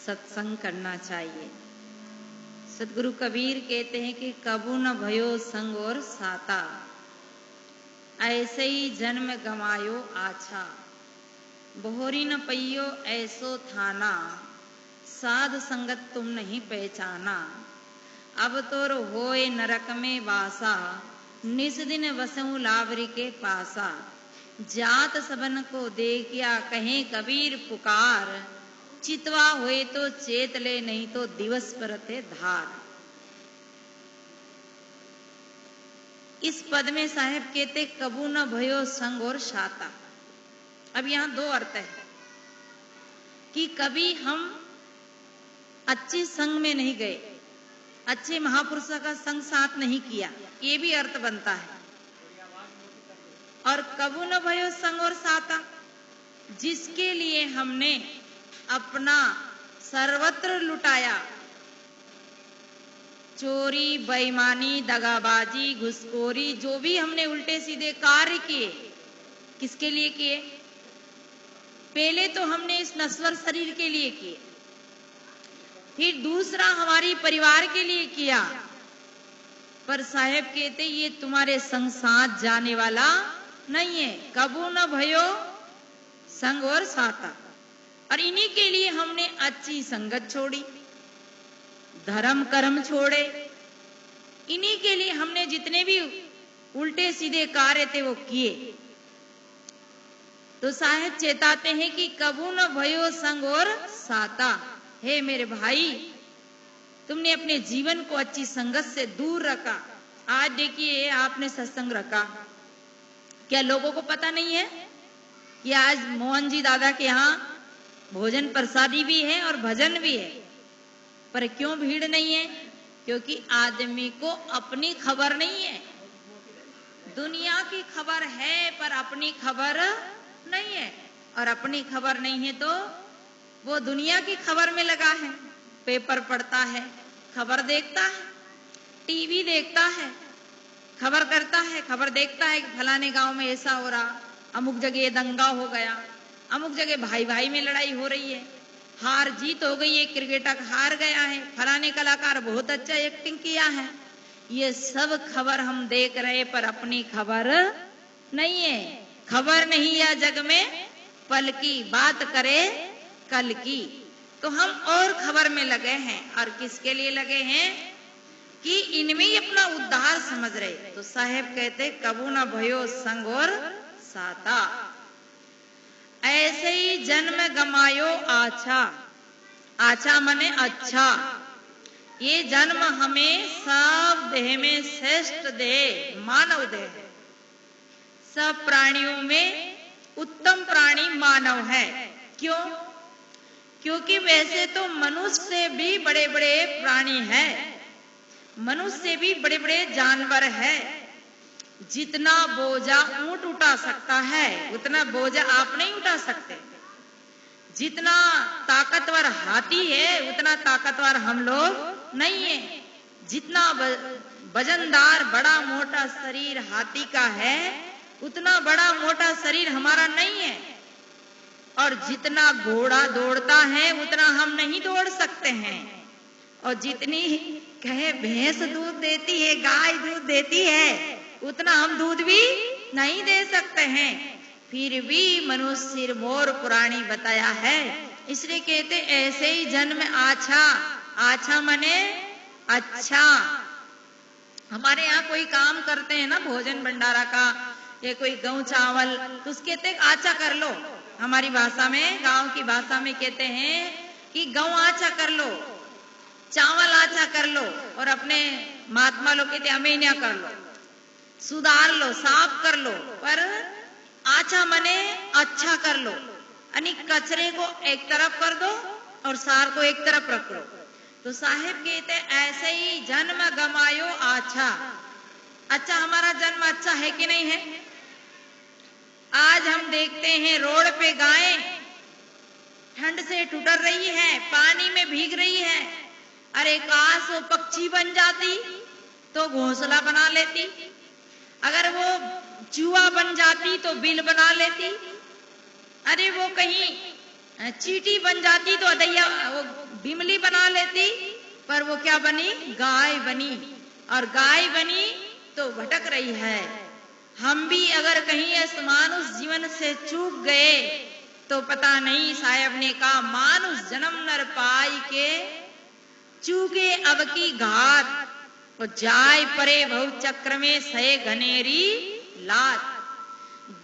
सत्संग करना चाहिए। सदगुरु कबीर कहते हैं कि कबू न भयो संग और साता, ऐसे ही जन्म गमायो आछा, बोहरी न पइयो ऐसो थाना, साध संगत तुम नहीं पहचाना, अब तोर होए नरक में वासा, निस दिन वसऊं लावरी के पासा, जात सबन को देखिया कहें कबीर पुकार, चितवा हुए तो चेत ले नहीं तो दिवस परते धार। इस पद में साहेब कहते कबू न भयो संग और साता। अब यहां दो अर्थ है कि कभी हम अच्छे संग में नहीं गए, अच्छे महापुरुषों का संग साथ नहीं किया, ये भी अर्थ बनता है। और कबू न भयो संग और साता, जिसके लिए हमने अपना सर्वत्र लुटाया, चोरी, बेईमानी, दगाबाजी, घुसखोरी, जो भी हमने उल्टे सीधे कार्य किए, किसके लिए किए? पहले तो हमने इस नश्वर शरीर के लिए किए, फिर दूसरा हमारी परिवार के लिए किया। पर साहेब कहते ये तुम्हारे संग साथ जाने वाला नहीं है। कबू न भयो संग और साता। और इन्हीं के लिए हमने अच्छी संगत छोड़ी, धर्म कर्म छोड़े, इन्हीं के लिए हमने जितने भी उल्टे सीधे कार्य थे वो किए। तो साहेब चेताते हैं कि कबू न भयो संग और साता। हे मेरे भाई, तुमने अपने जीवन को अच्छी संगत से दूर रखा। आज देखिए आपने सत्संग रखा, क्या लोगों को पता नहीं है कि आज मोहन जी दादा के यहाँ भोजन प्रसादी भी है और भजन भी है? पर क्यों भीड़ नहीं है? क्योंकि आदमी को अपनी खबर नहीं है। दुनिया की खबर है पर अपनी खबर नहीं है, और अपनी खबर नहीं है तो वो दुनिया की खबर में लगा है। पेपर पढ़ता है, खबर देखता है, टीवी देखता है, खबर करता है, खबर देखता है कि फलाने गांव में ऐसा हो रहा, अमुक जगह दंगा हो गया, अमुक जगह भाई भाई में लड़ाई हो रही है, हार जीत हो गई है, क्रिकेटर हार गया है, फलाने कलाकार बहुत अच्छा एक्टिंग किया है। ये सब खबर हम देख रहे पर अपनी खबर नहीं है। खबर नहीं है जग में पल की, बात करे कल की। तो हम और खबर में लगे हैं, और किसके लिए लगे हैं? कि इनमें ही अपना उद्धार समझ रहे। तो साहेब कहते कबू न भयो संग और साता, ऐसे ही जन्म गमायो आछा। आछा मने अच्छा। ये जन्म हमें सब देह में श्रेष्ठ देह मानव देह है। सब प्राणियों में उत्तम प्राणी मानव है। क्यों? क्योंकि वैसे तो मनुष्य से भी बड़े बड़े प्राणी हैं, मनुष्य से भी बड़े बड़े जानवर है। जितना बोझा ऊंट उठा सकता है उतना बोझा आप नहीं उठा सकते। जितना ताकतवर हाथी है उतना ताकतवर हम लोग नहीं है। जितना वजनदार बड़ा मोटा शरीर हाथी का है उतना बड़ा मोटा शरीर हमारा नहीं है। और जितना घोड़ा दौड़ता है उतना हम नहीं दौड़ सकते हैं। और जितनी कहे भैंस दूध देती है, गाय दूध देती है, उतना हम दूध भी नहीं दे सकते हैं। फिर भी मनुष्य सिर मोर पुराणी बताया है। इसलिए कहते ऐसे ही जन्म आछा। आछा मने अच्छा। हमारे यहाँ कोई काम करते हैं ना भोजन भंडारा का, या कोई गेहूं चावल, तो उसके कहते आचा कर लो। हमारी भाषा में, गांव की भाषा में कहते हैं कि गेहूं आचा कर लो, चावल आचा कर लो। और अपने महात्मा लोग कहते अमीनिया कर लो, सुधार लो, साफ कर लो। पर आचा मने अच्छा कर लो, यानी कचरे को एक तरफ कर दो और सार को एक तरफ रख लो। तो साहेब कहते ऐसे ही जन्म गमायो आछा। अच्छा, हमारा जन्म अच्छा है कि नहीं है? आज हम देखते हैं रोड पे गायें ठंड से ठुठर रही है, पानी में भीग रही है। अरे काश वो पक्षी बन जाती तो घोंसला बना लेती, अगर वो चूहा बन जाती तो बिल बना लेती, अरे वो कहीं चींटी बन जाती तो अदैया वो बिमली बना लेती, पर वो क्या बनी? गाय बनी। और गाय बनी तो भटक रही है। हम भी अगर कहीं इस मानुष जीवन से चूक गए तो पता नहीं, साहब ने कहा मानुष जन्म नर पाई के चूके अब की घात, वो जाय परे भव चक्र में सहे घनेरी लात।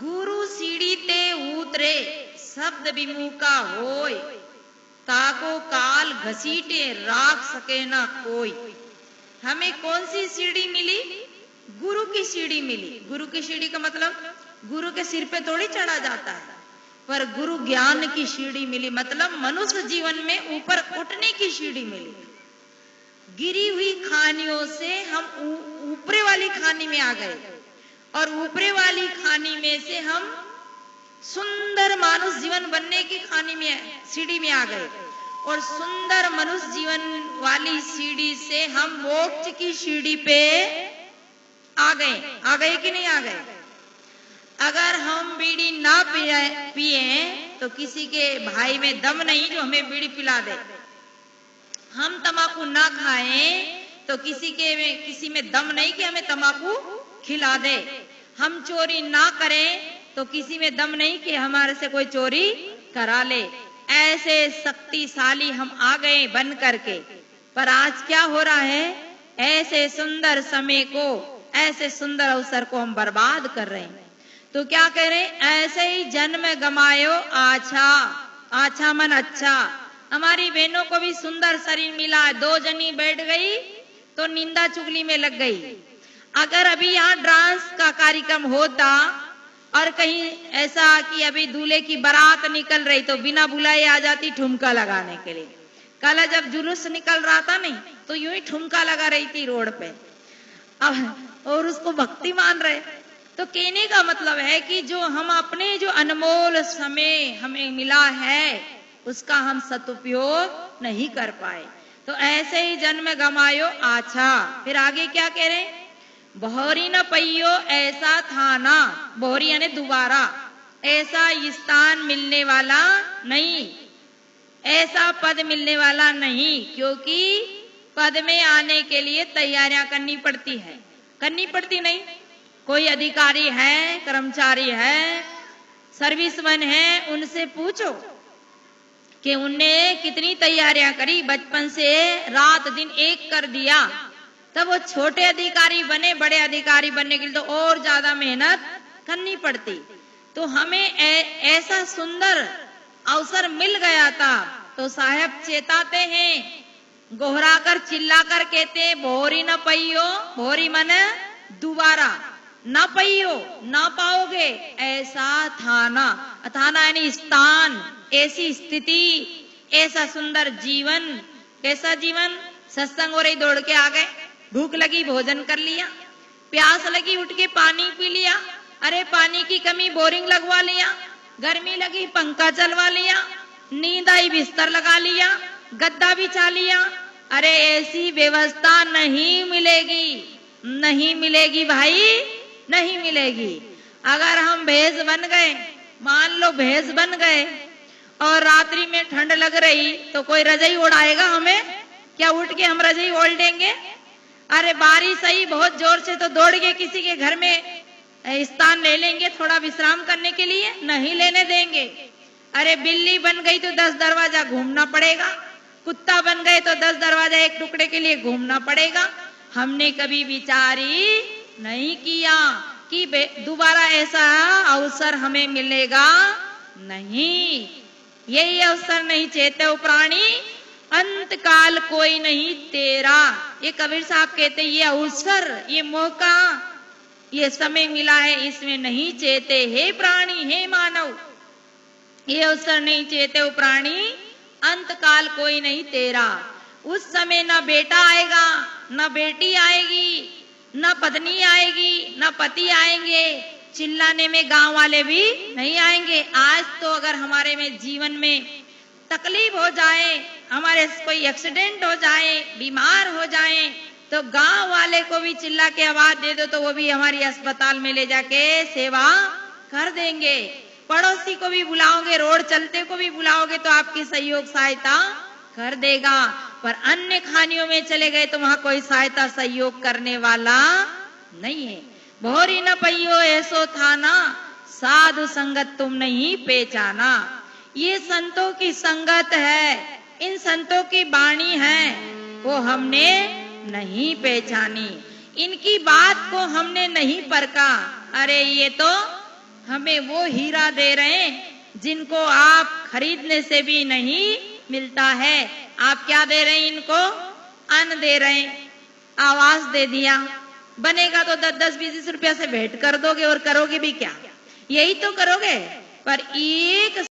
गुरु सीढ़ी ते उतरे शब्द विमुखा होय, ताको काल घसीटे राख सके ना कोई। हमें कौन सी सीढ़ी मिली? गुरु की सीढ़ी मिली। गुरु की सीढ़ी का मतलब गुरु के सिर पे थोड़ी चढ़ा जाता है, पर गुरु ज्ञान की सीढ़ी मिली, मतलब मनुष्य जीवन में ऊपर उठने की सीढ़ी मिली। गिरी हुई खानियों से हम ऊपरे वाली खानी में आ गए, और ऊपरे वाली खानी में से हम सुंदर मानुष जीवन बनने की खानी में, सीढ़ी में आ गए, और सुंदर मनुष्य जीवन वाली सीढ़ी से हम मोक्ष की सीढ़ी पे आ गए। आ गए कि नहीं आ गए? अगर हम बीड़ी ना पिए तो किसी के भाई में दम नहीं जो हमें बीड़ी पिला दे। हम तंबाकू ना खाएं तो किसी में दम नहीं कि हमें तंबाकू खिला दे। हम चोरी ना करें तो किसी में दम नहीं कि हमारे से कोई चोरी करा ले। ऐसे शक्तिशाली हम आ गए बन करके, पर आज क्या हो रहा है? ऐसे सुंदर समय को, ऐसे सुंदर अवसर को हम बर्बाद कर रहे हैं। तो क्या कह रहे हैं? ऐसे ही जन्म गमायो आछा, आछा मन अच्छा। हमारी बहनों को भी सुंदर शरीर मिला, 2 जनी बैठ गई तो निंदा चुगली में लग गई। अगर अभी यहाँ डांस का कार्यक्रम होता और कहीं ऐसा कि अभी दूल्हे की बारात निकल रही तो बिना बुलाए आ जाती ठुमका लगाने के लिए। कल जब जुलूस निकल रहा था नहीं तो यूं ही ठुमका लगा रही थी रोड पे, अब और उसको भक्ति मान रहे। तो कहने का मतलब है कि जो हम अपने जो अनमोल समय हमें मिला है उसका हम सदुपयोग नहीं कर पाए। तो ऐसे ही जन्म गमायो आछा। फिर आगे क्या कह रहे? बहोरी न पइयो ऐसा थाना, बहोरी यानी दोबारा, ऐसा स्थान मिलने वाला नहीं, ऐसा पद मिलने वाला नहीं, क्योंकि पद में आने के लिए तैयारियां करनी पड़ती है। करनी पड़ती नहीं? कोई अधिकारी है, कर्मचारी है, सर्विसमैन है, उनसे पूछो कि उनने कितनी तैयारियां करी, बचपन से रात दिन एक कर दिया, तब वो छोटे अधिकारी बने। बड़े अधिकारी बनने के लिए तो और ज्यादा मेहनत करनी पड़ती। तो हमें ऐसा सुंदर अवसर मिल गया था तो साहब चेताते हैं, गोहरा कर चिल्ला कर कहते, भोरी न पइयो, भोरी मन दोबारा, ना पइयो, ना पाओगे ऐसा थाना। थाना यानी स्थान, ऐसी स्थिति, ऐसा सुंदर जीवन। कैसा जीवन? सत्संग हो रही दौड़ के आ गए, भूख लगी भोजन कर लिया, प्यास लगी उठ के पानी पी लिया, अरे पानी की कमी बोरिंग लगवा लिया, गर्मी लगी पंखा चलवा लिया, नींद आई बिस्तर लगा लिया, गद्दा बिछा लिया। अरे ऐसी व्यवस्था नहीं मिलेगी, नहीं मिलेगी भाई, नहीं मिलेगी। अगर हम भैंस बन गए, मान लो भैंस बन गए और रात्रि में ठंड लग रही तो कोई रजाई ओढ़ाएगा हमें? क्या उठ के हम रजाई ओढ़ देंगे? अरे बारिश आई बहुत जोर से तो दौड़ के किसी के घर में स्थान ले लेंगे थोड़ा विश्राम करने के लिए? नहीं लेने देंगे। अरे बिल्ली बन गई तो 10 दरवाजा घूमना पड़ेगा, कुत्ता बन गए तो 10 दरवाजा एक टुकड़े के लिए घूमना पड़ेगा। हमने कभी विचारी नहीं किया कि दोबारा ऐसा अवसर हमें मिलेगा नहीं। यही अवसर नहीं चेते प्राणी, अंत काल कोई नहीं तेरा। ये कबीर साहब कहते ये अवसर, ये मौका, ये समय मिला है, इसमें नहीं चेते हे प्राणी, हे मानव, ये अवसर नहीं चेते प्राणी, अंत काल कोई नहीं तेरा। उस समय न बेटा आएगा, न बेटी आएगी, न पत्नी आएगी, न पति आएंगे, चिल्लाने में गांव वाले भी नहीं आएंगे। आज तो अगर हमारे में जीवन में तकलीफ हो जाए, हमारे कोई एक्सीडेंट हो जाए, बीमार हो जाए, तो गांव वाले को भी चिल्ला के आवाज दे दो तो वो भी हमारी अस्पताल में ले जाके सेवा कर देंगे। पड़ोसी को भी बुलाओगे, रोड चलते को भी बुलाओगे तो आपकी सहयोग सहायता कर देगा, पर अन्य खानियों में चले गए तो वहां कोई सहायता सहयोग करने वाला नहीं है। भोरी न पइयो ऐसो था ना, साधु संगत तुम नहीं पहचाना। ये संतों की संगत है, इन संतों की वाणी है, वो हमने नहीं पहचानी, इनकी बात को हमने नहीं परखा। अरे ये तो हमें वो हीरा दे रहे हैं जिनको आप खरीदने से भी नहीं मिलता है। आप क्या दे रहे हैं इनको? अन्न दे रहे हैं, आवास दे दिया, बनेगा तो 10-10, 20 रुपया से भेंट कर दोगे और करोगे भी क्या? यही तो करोगे। पर एक